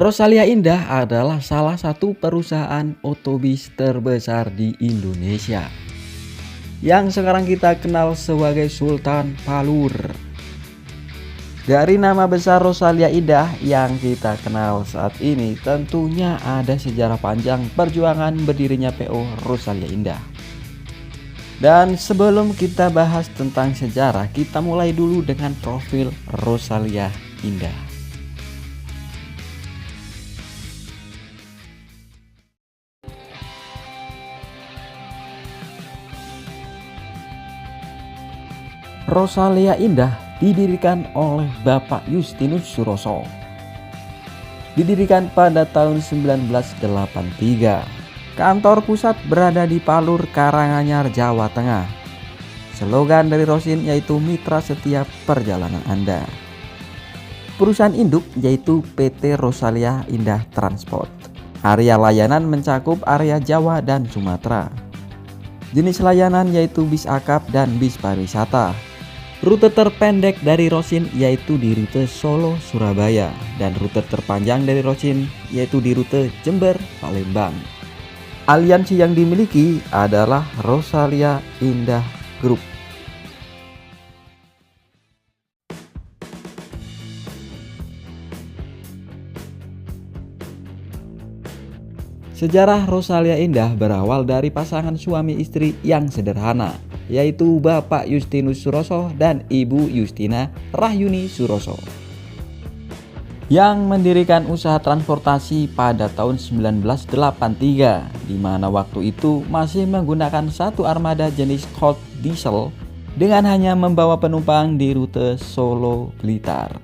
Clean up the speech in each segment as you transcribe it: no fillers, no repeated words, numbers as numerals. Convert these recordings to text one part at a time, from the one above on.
Rosalia Indah adalah salah satu perusahaan otobis terbesar di Indonesia yang sekarang kita kenal sebagai Sultan Palur. Dari nama besar Rosalia Indah yang kita kenal saat ini, tentunya ada sejarah panjang perjuangan berdirinya PO Rosalia Indah. Dan sebelum kita bahas tentang sejarah, kita mulai dulu dengan profil Rosalia Indah. Rosalia Indah didirikan oleh Bapak Justinus Suroso. Didirikan pada tahun 1983. Kantor pusat berada di Palur, Karanganyar, Jawa Tengah. Slogan dari Rosin yaitu Mitra Setiap Perjalanan Anda. Perusahaan induk yaitu PT Rosalia Indah Transport. Area layanan mencakup area Jawa dan Sumatera. Jenis layanan yaitu bis akap dan bis pariwisata. Rute terpendek dari Rosin yaitu di rute Solo Surabaya, dan rute terpanjang dari Rosin yaitu di rute Jember Palembang. Aliansi yang dimiliki adalah Rosalia Indah Group. Sejarah Rosalia Indah berawal dari pasangan suami istri yang sederhana, yaitu Bapak Justinus Suroso dan Ibu Justina Rahyuni Suroso, yang mendirikan usaha transportasi pada tahun 1983, di mana waktu itu masih menggunakan satu armada jenis Colt Diesel dengan hanya membawa penumpang di rute Solo Blitar.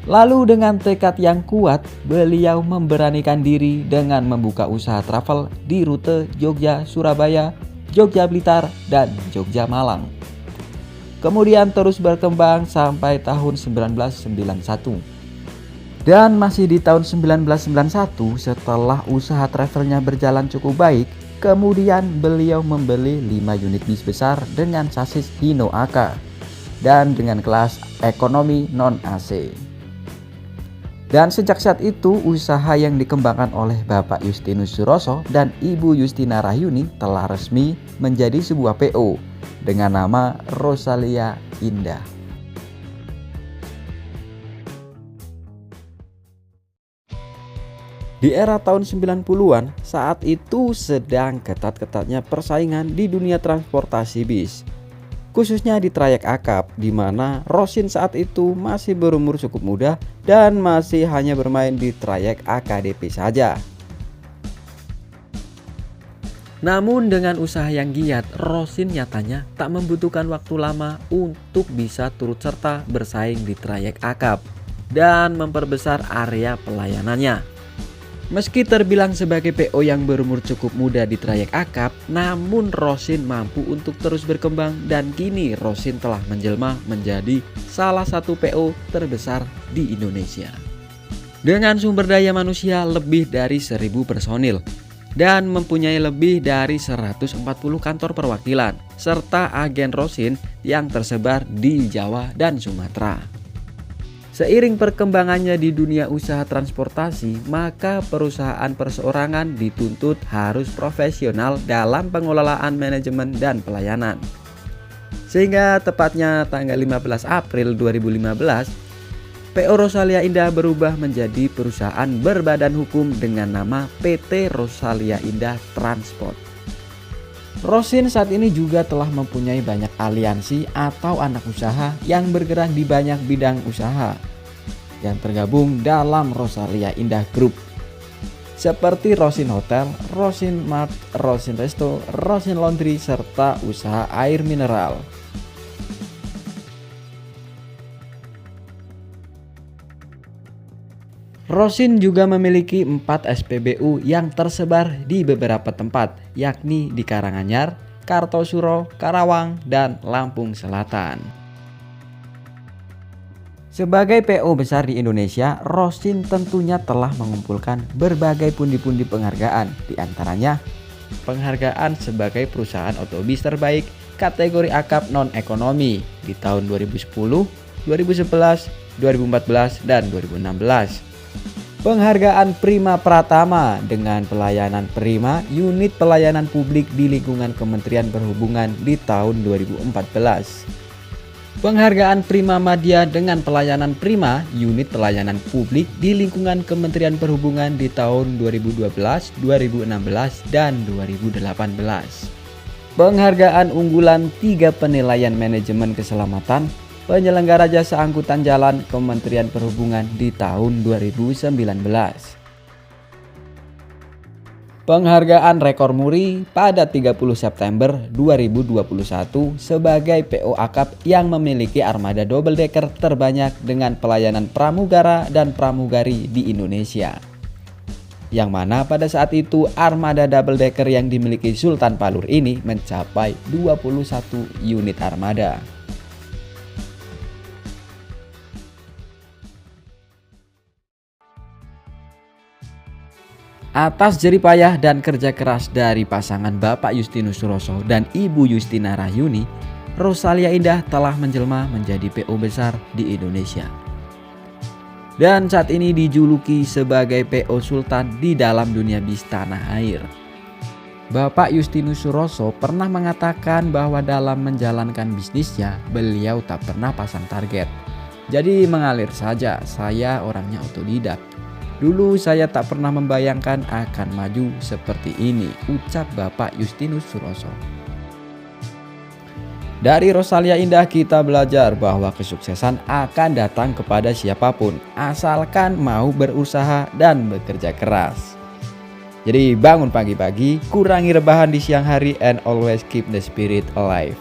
Lalu dengan tekad yang kuat, beliau memberanikan diri dengan membuka usaha travel di rute Jogja Surabaya, Jogja Blitar, dan Jogja Malang. Kemudian terus berkembang sampai tahun 1991. Dan masih di tahun 1991, setelah usaha travelnya berjalan cukup baik, kemudian beliau membeli 5 unit bis besar dengan sasis Hino AK dan dengan kelas ekonomi non-AC. Dan sejak saat itu, usaha yang dikembangkan oleh Bapak Justinus Suroso dan Ibu Justina Rahyuni telah resmi menjadi sebuah PO dengan nama Rosalia Indah. Di era tahun 90-an, saat itu sedang ketat-ketatnya persaingan di dunia transportasi bis, khususnya di trayek akap, di mana Rosin saat itu masih berumur cukup muda dan masih hanya bermain di trayek AKDP saja. Namun dengan usaha yang giat, Rosin nyatanya tak membutuhkan waktu lama untuk bisa turut serta bersaing di trayek akap dan memperbesar area pelayanannya. Meski terbilang sebagai PO yang berumur cukup muda di trayek akap, namun Rosin mampu untuk terus berkembang, dan kini Rosin telah menjelma menjadi salah satu PO terbesar di Indonesia. Dengan sumber daya manusia lebih dari 1.000 personil dan mempunyai lebih dari 140 kantor perwakilan serta agen Rosin yang tersebar di Jawa dan Sumatera. Seiring perkembangannya di dunia usaha transportasi, maka perusahaan perseorangan dituntut harus profesional dalam pengelolaan manajemen dan pelayanan. Sehingga tepatnya tanggal 15 April 2015, PO Rosalia Indah berubah menjadi perusahaan berbadan hukum dengan nama PT Rosalia Indah Transport. Rosin saat ini juga telah mempunyai banyak aliansi atau anak usaha yang bergerak di banyak bidang usaha yang tergabung dalam Rosalia Indah Group, seperti Rosin Hotel, Rosin Mart, Rosin Resto, Rosin Laundry, serta usaha air mineral. Rosin juga memiliki 4 SPBU yang tersebar di beberapa tempat, yakni di Karanganyar, Kartosuro, Karawang, dan Lampung Selatan. Sebagai PO besar di Indonesia, Rosin tentunya telah mengumpulkan berbagai pundi-pundi penghargaan, di antaranya penghargaan sebagai perusahaan otobis terbaik kategori akap non-ekonomi di tahun 2010, 2011, 2014, dan 2016. Penghargaan Prima Pratama dengan pelayanan prima unit pelayanan publik di lingkungan Kementerian Perhubungan di tahun 2014. Penghargaan Prima Madya dengan pelayanan prima unit pelayanan publik di lingkungan Kementerian Perhubungan di tahun 2012, 2016, dan 2018. Penghargaan unggulan 3 penilaian manajemen keselamatan penyelenggara jasa angkutan jalan Kementerian Perhubungan di tahun 2019. Penghargaan rekor muri pada 30 September 2021 sebagai PO Akap yang memiliki armada double decker terbanyak dengan pelayanan pramugara dan pramugari di Indonesia. Yang mana pada saat itu armada double decker yang dimiliki Sultan Palur ini mencapai 21 unit armada. Atas jeripayah dan kerja keras dari pasangan Bapak Justinus Suroso dan Ibu Justina Rahyuni, Rosalia Indah telah menjelma menjadi PO besar di Indonesia. Dan saat ini dijuluki sebagai PO Sultan di dalam dunia bis tanah air. Bapak Justinus Suroso pernah mengatakan bahwa dalam menjalankan bisnisnya, beliau tak pernah pasang target. Jadi mengalir saja, saya orangnya otodidak. Dulu saya tak pernah membayangkan akan maju seperti ini, ucap Bapak Justinus Suroso. Dari Rosalia Indah kita belajar bahwa kesuksesan akan datang kepada siapapun, asalkan mau berusaha dan bekerja keras. Jadi bangun pagi-pagi, kurangi rebahan di siang hari, and always keep the spirit alive.